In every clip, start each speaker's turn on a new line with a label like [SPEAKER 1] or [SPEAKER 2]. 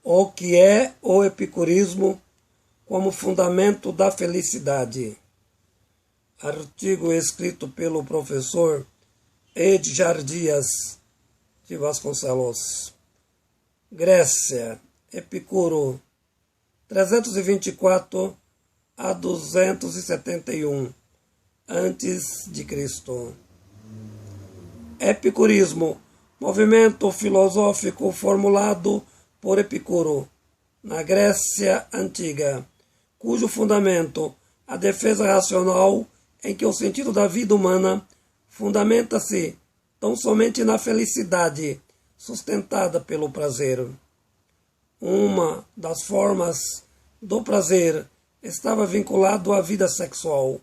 [SPEAKER 1] O que é o epicurismo como fundamento da felicidade? Artigo escrito pelo professor Edgar Dias de Vasconcelos. Grécia, Epicuro, 324 a 271 a.C. Epicurismo, movimento filosófico formulado por Epicuro na Grécia Antiga, cujo fundamento, a defesa racional em que o sentido da vida humana fundamenta-se tão somente na felicidade sustentada pelo prazer. Uma das formas do prazer estava vinculado à vida sexual.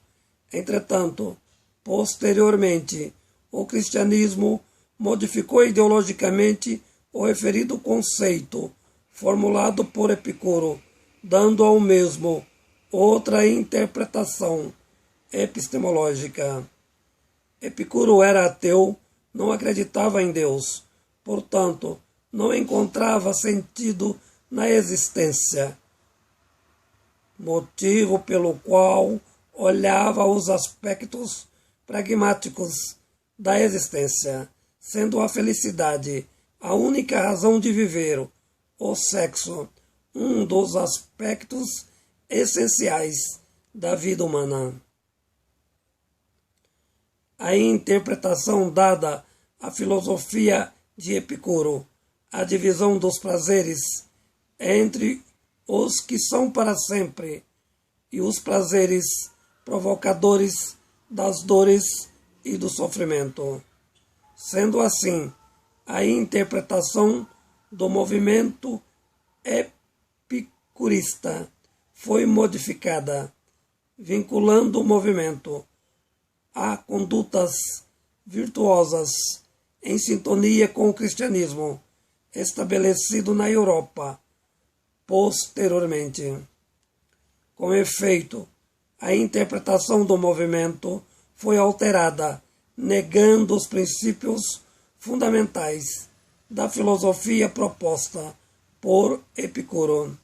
[SPEAKER 1] Entretanto, posteriormente, o cristianismo modificou ideologicamente o referido conceito formulado por Epicuro, dando ao mesmo outra interpretação epistemológica. Epicuro era ateu, não acreditava em Deus, portanto, não encontrava sentido na existência, motivo pelo qual olhava os aspectos pragmáticos da existência, sendo a felicidade a única razão de viver, o sexo um dos aspectos essenciais da vida humana. A interpretação dada à filosofia de Epicuro, a divisão dos prazeres entre os que são para sempre e os prazeres provocadores das dores e do sofrimento. Sendo assim, a interpretação do movimento epicurista foi modificada, vinculando o movimento a condutas virtuosas em sintonia com o cristianismo estabelecido na Europa posteriormente. Com efeito, a interpretação do movimento foi alterada, negando os princípios fundamentais da filosofia proposta por Epicuro.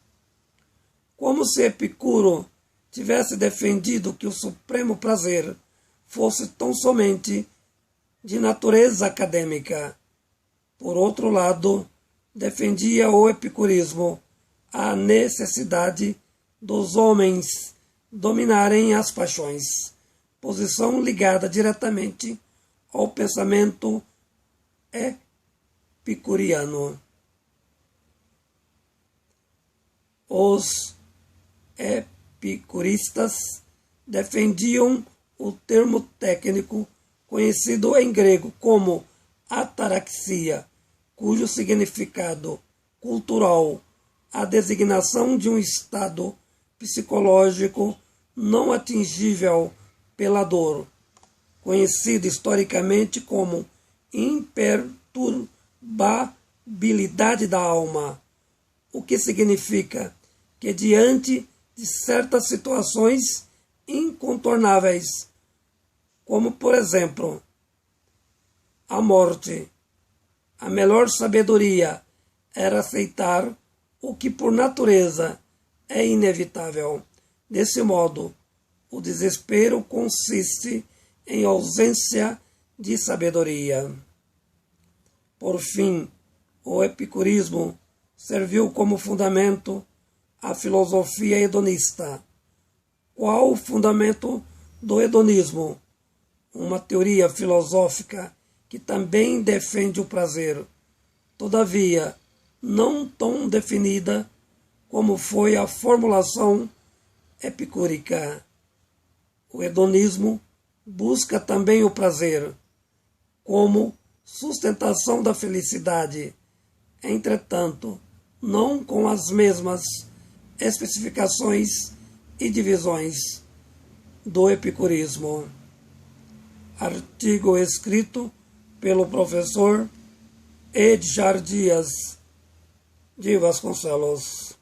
[SPEAKER 1] Como se Epicuro tivesse defendido que o supremo prazer fosse tão somente de natureza acadêmica. Por outro lado, defendia o epicurismo a necessidade dos homens dominarem as paixões, posição ligada diretamente ao pensamento epicuriano. Os epicuristas defendiam o termo técnico conhecido em grego como ataraxia, cujo significado cultural, a designação de um estado psicológico não atingível pela dor, conhecido historicamente como imperturbabilidade da alma, o que significa que diante de certas situações incontornáveis, como por exemplo a morte, a melhor sabedoria era aceitar o que por natureza é inevitável. Desse modo, o desespero consiste em ausência de sabedoria. Por fim, o epicurismo serviu como fundamento à filosofia hedonista. Qual o fundamento do hedonismo? Uma teoria filosófica que também defende o prazer, todavia não tão definida como foi a formulação epicúrica. O hedonismo busca também o prazer como sustentação da felicidade, entretanto, não com as mesmas especificações e divisões do epicurismo. Artigo escrito pelo professor Edgar Dias de Vasconcelos.